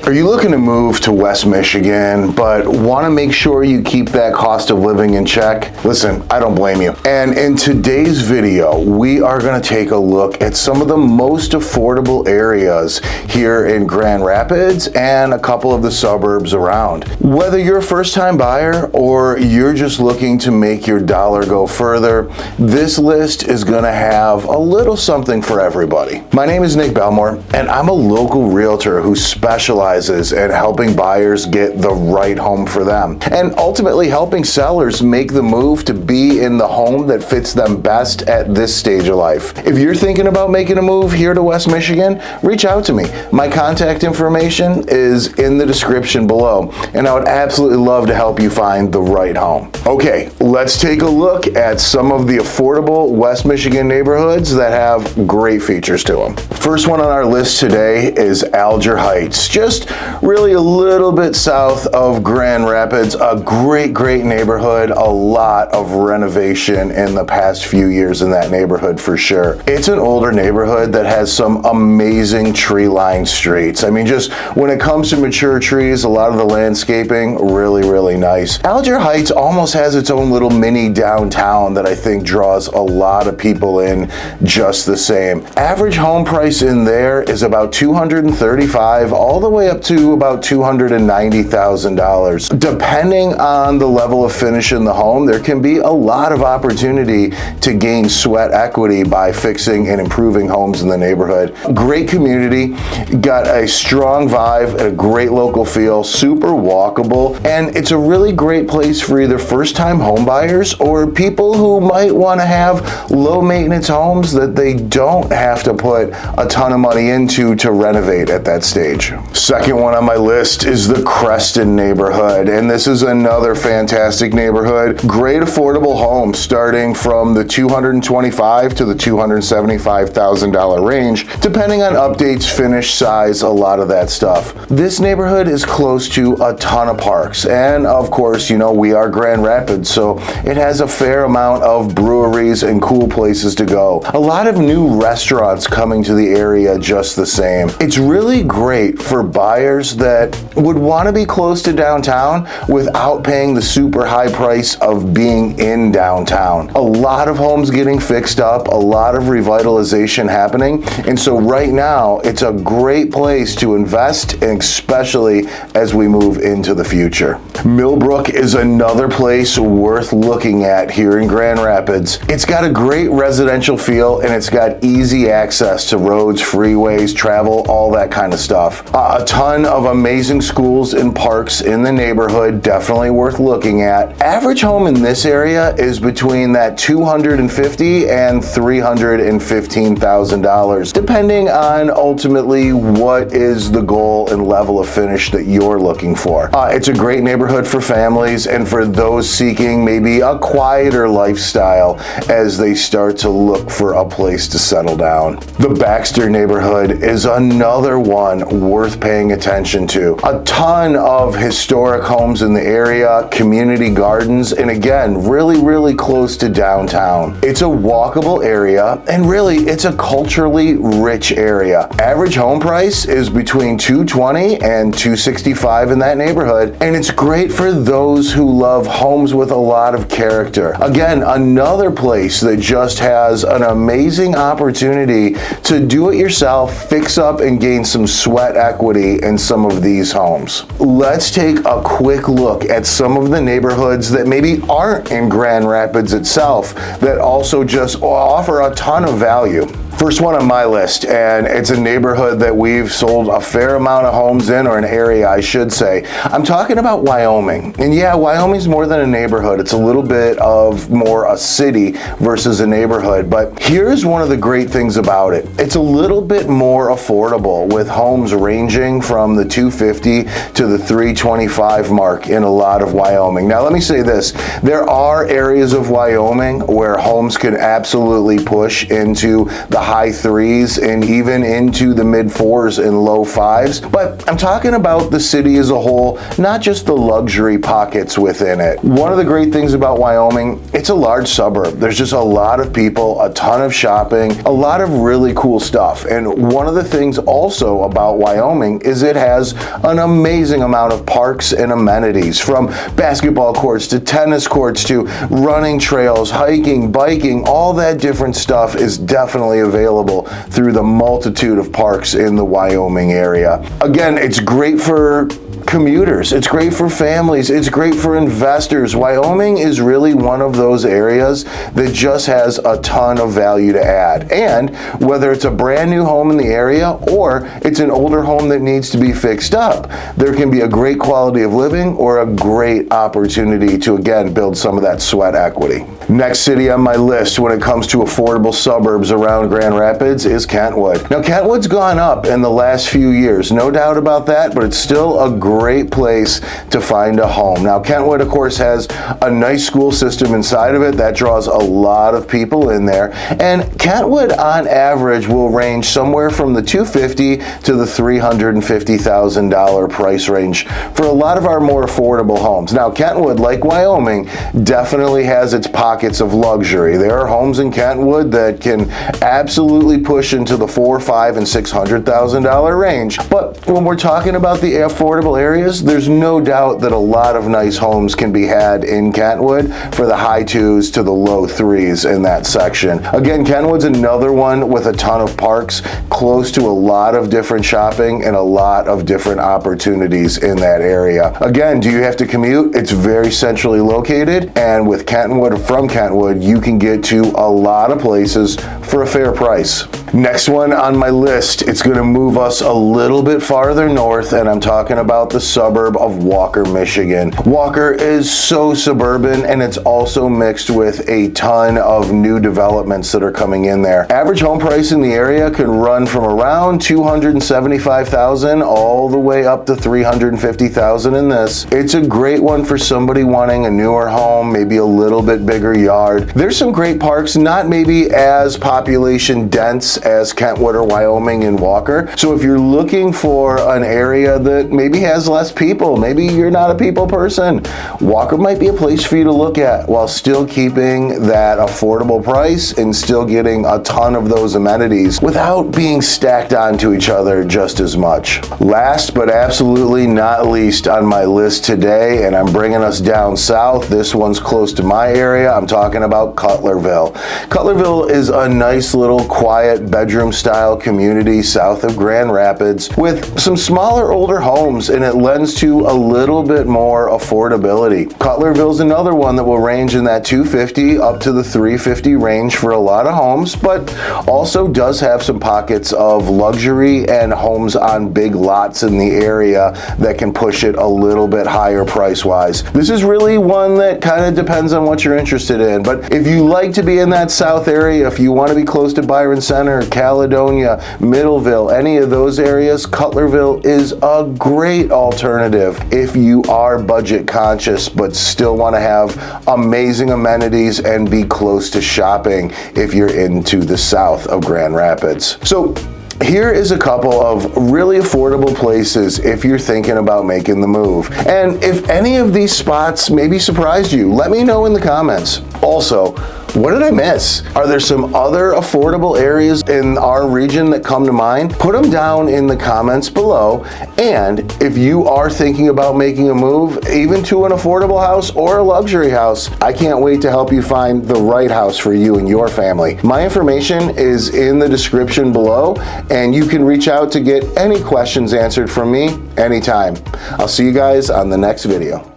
Are you looking to move to West Michigan, but want to make sure you keep that cost of living in check? Listen, I don't blame you. And in today's video, we are going to take a look at some of the most affordable areas here in Grand Rapids and a couple of the suburbs around. Whether you're a first-time buyer or you're just looking to make your dollar go further, this list is going to have a little something for everybody. My name is Nick Bellmore, and I'm a local realtor who specializes in helping buyers get the right home for them and ultimately helping sellers make the move to be in the home that fits them best at this stage of life. If you're thinking about making a move here to West Michigan, reach out to me. My contact information is in the description below, and I would absolutely love to help you find the right home. Okay, let's take a look at some of the affordable West Michigan neighborhoods that have great features to them. First one on our list today is Alger Heights, just really a little bit south of Grand Rapids. A great neighborhood, a lot of renovation in the past few years in that neighborhood for sure. It's an older neighborhood that has some amazing tree-lined streets. I mean, just when it comes to mature trees, a lot of the landscaping, really nice. Alger Heights almost has its own little mini downtown that I think draws a lot of people in just the same. Average home price in there is about $235,000 all the way up to about $290,000. Depending on the level of finish in the home, there can be a lot of opportunity to gain sweat equity by fixing and improving homes in the neighborhood. Great community, got a strong vibe, a great local feel, super walkable, and it's a really great place for either first-time home buyers or people who might want to have low maintenance homes that they don't have to put a ton of money into to renovate at that stage. Second one on my list is the Creston neighborhood, and this is another fantastic neighborhood. Great affordable homes starting from the $225,000 to the $275,000 range, depending on updates, finish, size, a lot of that stuff. This neighborhood is close to a ton of parks, and of course, you know, we are Grand Rapids, so it has a fair amount of breweries and cool places to go. A lot of new restaurants coming to the area just the same. It's really great for buyers that would want to be close to downtown without paying the super high price of being in downtown. A lot of homes getting fixed up, a lot of revitalization happening, and so right now it's a great place to invest, and especially as we move into the future. Millbrook is another place worth looking at here in Grand Rapids. It's got a great residential feel, and it's got easy access to roads, freeways, travel, all that kind of stuff. A ton of amazing schools and parks in the neighborhood, definitely worth looking at. Average home in this area is between that $250,000 and $315,000, depending on ultimately what is the goal and level of finish that you're looking for. It's a great neighborhood for families and for those seeking maybe a quieter lifestyle as they start to look for a place to settle down. The Baxter neighborhood is another one worth paying attention to. A ton of historic homes in the area, community gardens, and again, really close to downtown. It's a walkable area, and really, it's a culturally rich area. Average home price is between $220,000 and $265,000 in that neighborhood, and it's great for those who love homes with a lot of character. Again, another place that just has an amazing opportunity to do it yourself, fix up, and gain some sweat equity in some of these homes. Let's take a quick look at some of the neighborhoods that maybe aren't in Grand Rapids itself that also just offer a ton of value. First one on my list, and it's a neighborhood that we've sold a fair amount of homes in, or an area I should say. I'm talking about Wyoming. And yeah, Wyoming's more than a neighborhood. It's a little bit of more a city versus a neighborhood. But here's one of the great things about it. It's a little bit more affordable, with homes ranging from the $250,000 to the $325,000 mark in a lot of Wyoming. Now let me say this, there are areas of Wyoming where homes can absolutely push into the high 3s and even into the mid 4s and low 5s. But I'm talking about the city as a whole, not just the luxury pockets within it. One of the great things about Wyoming, it's a large suburb. There's just a lot of people, a ton of shopping, a lot of really cool stuff. And one of the things also about Wyoming is it has an amazing amount of parks and amenities, from basketball courts to tennis courts to running trails, hiking, biking. All that different stuff is definitely available through the multitude of parks in the Wyoming area. Again, it's great for commuters, it's great for families, it's great for investors. Wyoming is really one of those areas that just has a ton of value to add. And whether it's a brand new home in the area or it's an older home that needs to be fixed up, there can be a great quality of living or a great opportunity to, again, build some of that sweat equity. Next city on my list when it comes to affordable suburbs around Grand Rapids is Kentwood. Now, Kentwood's gone up in the last few years, no doubt about that, but it's still a great place to find a home. Now, Kentwood, of course, has a nice school system inside of it that draws a lot of people in there. And Kentwood, on average, will range somewhere from the $250,000 to the $350,000 price range for a lot of our more affordable homes. Now, Kentwood, like Wyoming, definitely has its pockets of luxury. There are homes in Kentwood that can absolutely push into the $400,000, $500,000, and $600,000 range. But when we're talking about the affordable areas, there's no doubt that a lot of nice homes can be had in Kentwood for the high 2s to the low 3s in that section. Again, Kentwood's another one with a ton of parks, close to a lot of different shopping and a lot of different opportunities in that area. Again, do you have to commute? It's very centrally located, and with Kentwood, from Kentwood, you can get to a lot of places for a fair price. Next one on my list, it's going to move us a little bit farther north, and I'm talking about the suburb of Walker, Michigan. Walker is so suburban, and it's also mixed with a ton of new developments that are coming in there. Average home price in the area can run from around $275,000 all the way up to $350,000 in this. It's a great one for somebody wanting a newer home, maybe a little bit bigger yard. There's some great parks, not maybe as population dense as Kentwood or Wyoming and Walker. So if you're looking for an area that maybe has less people, maybe you're not a people person, Walker might be a place for you to look at while still keeping that affordable price and still getting a ton of those amenities without being stacked onto each other just as much. Last but absolutely not least on my list today, and I'm bringing us down south, this one's close to my area, I'm talking about Cutlerville. Cutlerville is a nice little quiet bedroom style community south of Grand Rapids with some smaller older homes, and it lends to a little bit more affordability. Cutlerville's another one that will range in that $250,000 up to the $350,000 range for a lot of homes, but also does have some pockets of luxury and homes on big lots in the area that can push it a little bit higher price wise. This is really one that kind of depends on what you're interested in, but if you like to be in that south area, if you want to be close to Byron Center, Caledonia, Middleville, any of those areas, Cutlerville is a great alternative if you are budget conscious but still want to have amazing amenities and be close to shopping if you're into the south of Grand Rapids. So here is a couple of really affordable places if you're thinking about making the move. And if any of these spots maybe surprised you, let me know in the comments. Also, what did I miss? Are there some other affordable areas in our region that come to mind? Put them down in the comments below. And if you are thinking about making a move, even to an affordable house or a luxury house, I can't wait to help you find the right house for you and your family. My information is in the description below, and you can reach out to get any questions answered from me anytime. I'll see you guys on the next video.